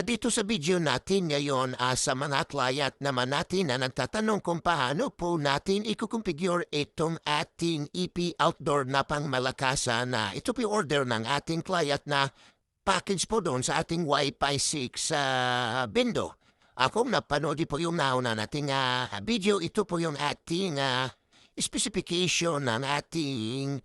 Dito sa video natin ngayon sa mga client naman natin na nagtatanong kung paano po natin i-configure itong ating EP outdoor na pangmalakasan na ito po order ng ating client na package po doon sa ating Wifi 6 Vendo. Kung napanood po yung nauna nating video, ito po yung ating specification ng ating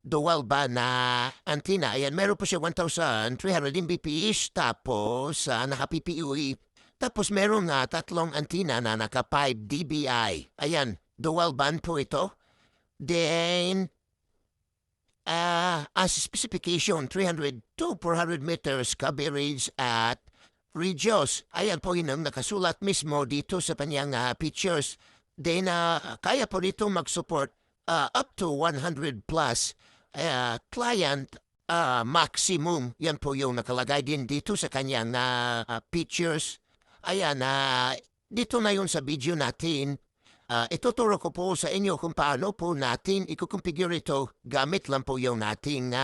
dual ba na antenna. Ayan, meron po siya 1,300 Mbps tapos naka-PPUE. Tapos meron tatlong antenna na naka 5 dBi. Ayan, dual band po ito. Then, as specification, 300 to 400 meters coverage at radius. Ayan po yun ang nakasulat mismo dito sa kanyang pictures. Then, kaya po dito mag-support up to 100 plus client maximum. Yan po yung nakalagay din dito sa kanyang pictures. Ayan, dito na yun sa video natin. Ituturo ko po sa inyo kung paano po natin i-configure ito gamit lang po yung nating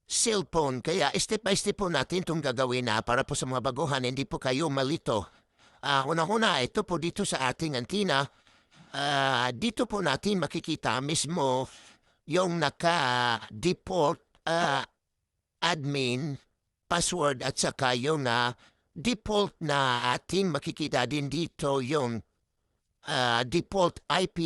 cellphone. Kaya step by step po natin itong gagawin para po sa mga baguhan, hindi po kayo malito. Una-una, ito po dito sa ating antenna. Dito po natin makikita mismo yung naka-default admin password at saka yung default na ating makikita din dito yung default IP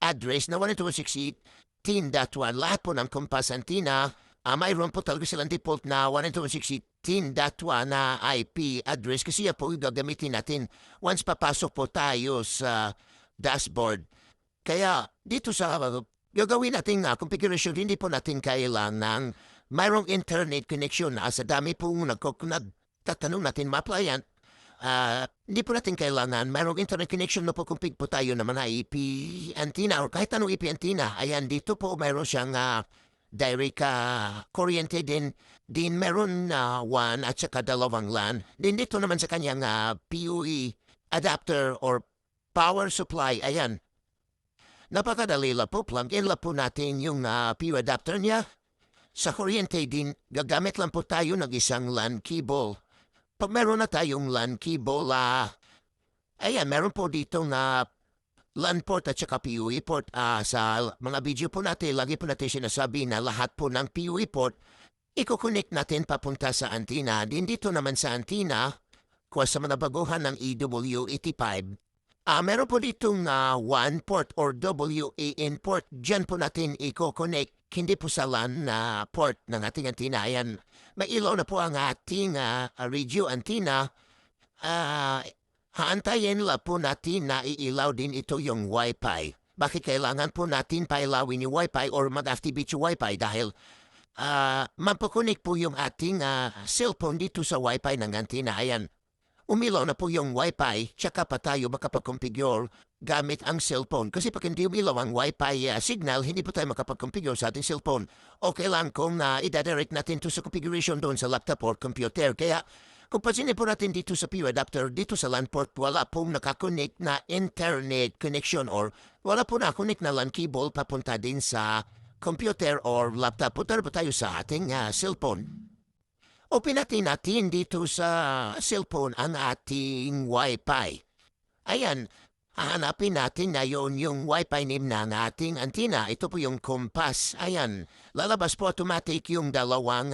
address na 192.168.10.1. Lahat po ng COMFAST antenna, mayroon po talaga silang default na 192.168.10.1 na IP address kasi yan po yung gagamitin natin once papasok po tayo sa dashboard. Kaya dito sa gagawin natin configuration, hindi po natin kailangan mayroong internet connection sa dami po nagtatanong natin mga client. Hindi po natin kailangan mayroong internet connection na po config po tayo naman na IP antenna or kahit anong IP antenna. Ayan, dito po mayroon siyang direct kuryente din meron 1 at saka 2 LAN. Din dito naman sa kanyang PUE adapter or power supply. Ayan, napakadali lang po. Plug-in lang po natin yung PUE adapter niya. Sa kuryente din, gagamit lang po tayo ng isang LAN cable. Pag meron na tayong LAN cable, ayan, meron po dito na LAN port at saka PUE port. Sa mga video po natin, lagi po natin sinasabi na lahat po ng PUE port, i-connect natin papunta sa antenna. Din dito naman sa antenna, kuha sa mga baguhan ng EW85, meron po ditong WAN port or WAN port. Diyan po natin i-connect. Hindi po sa LAN na port ng ating antenna. Ayan, may ilaw na po ang ating radio antenna. Haantayin lang po natin na iilaw din ito yung Wi-Fi. Bakit kailangan po natin pailawin yung Wi-Fi or mag-activate yung Wi-Fi? Dahil mapakunik po yung ating cellphone dito sa Wi-Fi ng antenna. Ayan, umilaw na po yung Wi-Fi, tsaka pa tayo makapag-configure gamit ang cellphone. Kasi pag hindi umilaw ang Wi-Fi signal, hindi po tayo makapag-configure sa ating cellphone. Okay lang kung i-direct natin to sa configuration doon sa laptop or computer. Kaya kung pansinin po natin dito sa PUE adapter, dito sa LAN port, wala pong nakakonect na internet connection or wala po nakakonect na LAN cable papunta din sa computer or laptop. Punta po tayo sa ating cellphone. Open natin dito sa cellphone ang ating Wi-Fi. Ayan, hahanapin natin na yung Wi-Fi name ng ating antenna. Ito po yung COMFAST. Ayan, lalabas po automatic yung dalawang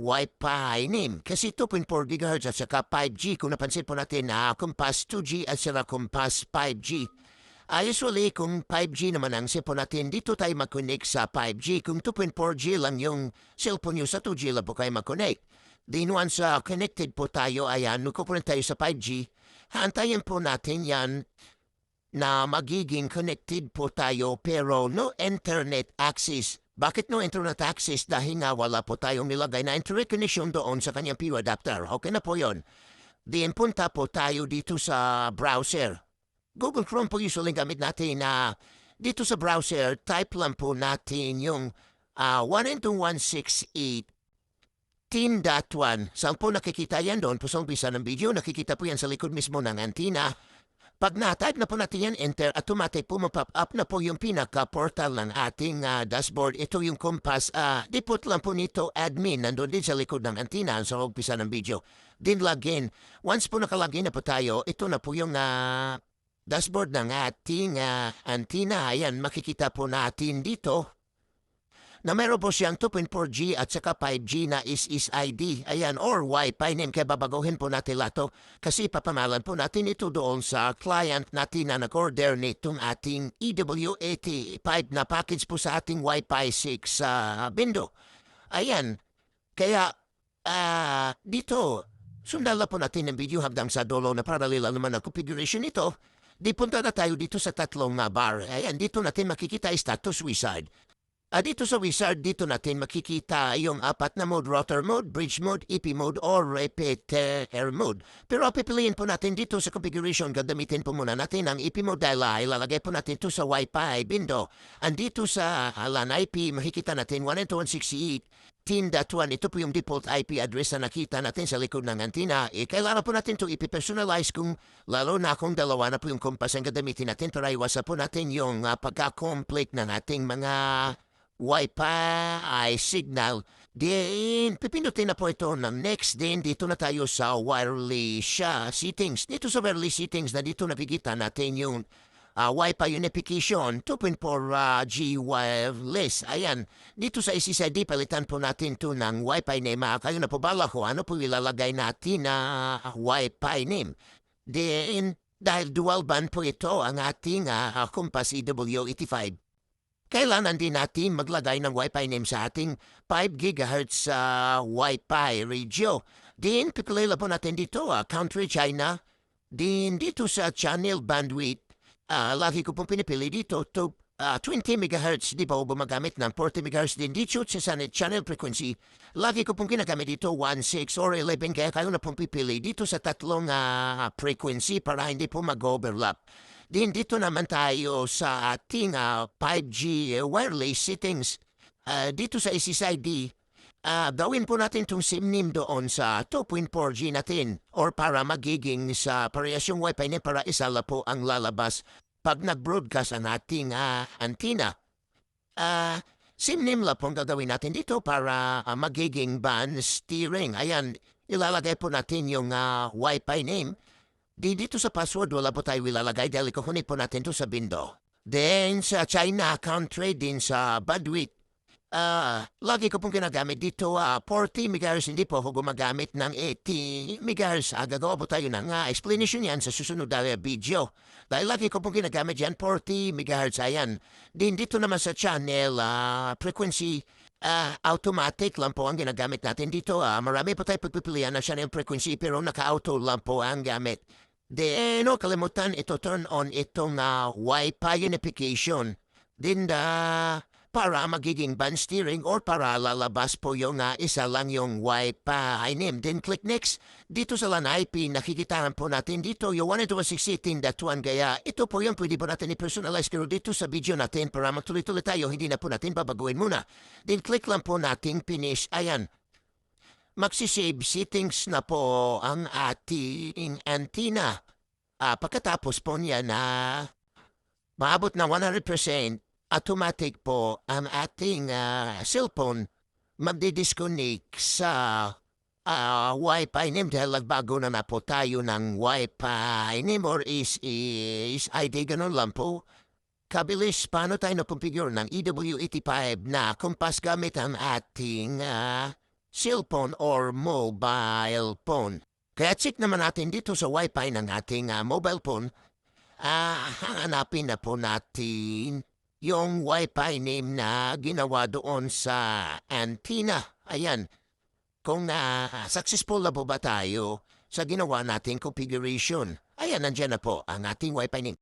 Wi-Fi name. Kasi 2.4 GHz at saka 5G. Kung napansin po natin COMFAST 2G at saka COMFAST 5G. Usually, kung 5G naman ang cellphone natin, dito tayo mag-connect sa 5G. Kung 2.4G lang yung cellphone nyo, sa 2G lang po kayo mag-connect. Then once connected po tayo, ayan, nukupunin tayo sa 5G, haantayin po natin yan na magiging connected po tayo pero no internet access. Bakit no internet access? Dahil nga wala po tayong nilagay na internet connection doon sa kanyang PUE adapter. Okay na po yon. Then punta po tayo dito sa browser. Google Chrome po usually gamit natin dito sa browser, type lang po natin yung 192.168.10.1. Saan po nakikita yan doon? Po sa umpisa ng video, nakikita po yan sa likod mismo ng antenna. Pag na-type na po natin yan, enter, automatic pumapop up na po yung pinaka-portal ng ating dashboard. Ito yung COMFAST. Dipot lang po nito, admin. Nandun din sa likod ng antenna sa umpisa ng video. Din login. Once po nakalagin na po tayo, ito na po yung dashboard ng ating antenna. Ayan, makikita po natin dito na meron po siyang 2.4G at saka 5G na is ID. Ayan, or Wi-Fi name. Kaya babaguhin po natin lato kasi papamalan po natin ito doon sa client natin na nag-order nitong ating EW85 na package po sa ating Wi-Fi 6 Vendo. Ayan, kaya dito, sundan lang po natin ang video hanggang sa dulo na parallel naman ang configuration nito. Di punta na tayo dito sa tatlong bar. Ayan, dito natin makikita status wizard. Dito sa wizard, dito natin makikita yung apat na mode, router mode, bridge mode, EP mode, or repeater mode. Pero pipiliin po natin dito sa configuration, gagamitin po muna natin ang EP mode dahil ilalagay po natin ito sa Wi-Fi Vendo. Andito sa LAN IP, makikita natin 192.168.10.1. Ito po yung default IP address na nakita natin sa likod ng antenna. Kailangan po natin ito ipipersonalize kung lalo na kung dalawa na po yung compass ang gagamitin natin para iwasan po natin yung pagka-conflict ng ating mga Wi-Fi signal. Then, pipindutin na po ito ng next. Then, dito na tayo sa wireless settings. Dito sa wireless settings na dito nakikita natin yung Wi-Fi unification 2.4G wireless. Ayan, dito sa SSID, palitan po natin to ng Wi-Fi name. Kayo na po bala ko, ano po ilalagay natin na Wi-Fi name. Then, dahil dual band po ito ang ating COMFAST EW85. Kailangan din natin maglagay ng Wi-Fi name sa ating 5 GHz Wi-Fi radio. Din, pipilila po natin dito, country China. Din, dito sa channel bandwidth, lagi ko pong pinipili dito to 20 MHz. Di ba gumagamit ng 40 MHz din dito sa channel frequency. Lagi ko pong ginagamit dito 1, 6 or 11. Kaya kayo na pong pipili dito sa tatlong frequency para hindi po mag-overlap. Din dito naman tayo sa ating 5G wireless settings. Dito sa SSID, gawin po natin itong SIM name doon sa 2.4G natin or para magiging sa parehasyong Wi-Fi na para isala po ang lalabas pag nag-broadcast ang ating antenna. SIM name lang po gagawin natin dito para magiging band steering. Ayan, ilalagay po natin yung Wi-Fi name. Dito sa password, wala po tayo ilalagay dahil kukunin po natin to sa Vendo. Then sa China country din sa bandwidth, lagi ko pong ginagamit dito 40 MHz, hindi po ako gumagamit ng 80 MHz. Gagawa po tayo ng explanation yan sa susunod na video. Dahil lagi ko pong ginagamit yan 40 MHz. Ayan. Din dito naman sa channel frequency, automatic lang po ang ginagamit natin dito. Marami po tayo pagpipilian na channel frequency pero naka-auto lang po ang gamit. Then, kalimutan ito turn on itong Wi-Fi unification. Then, para magiging band steering or para lalabas po yung isa lang yung Wi-Fi name. Then, click next. Dito sa LAN IP, nakikitaan po natin dito yung 192.168.10.1. Kaya ito po yung pwede po natin i-personalize. Pero dito sa video natin, para matuloy-tuloy tayo, hindi na po natin babaguhin muna. Then, click lang po nating finish. Ayan. Magsisave settings na po ang ating antenna. Pagkatapos po niya na maabot na 100%, automatic po ang ating cellphone magdi-disconnect sa Wi-Fi name dahil nagbago na po tayo ng Wi-Fi name or is ID, ganun lang po. Kabilis, paano tayo na-configure ng EW85 na COMFAST gamit ang ating cellphone or mobile phone. Kaya check naman natin dito sa Wi-Fi ng ating mobile phone. Hanapin na po natin yung Wi-Fi name na ginawa doon sa antenna. Ayan. Kung successful na po ba tayo sa ginawa nating configuration. Ayan, nandiyan na po ang ating Wi-Fi name.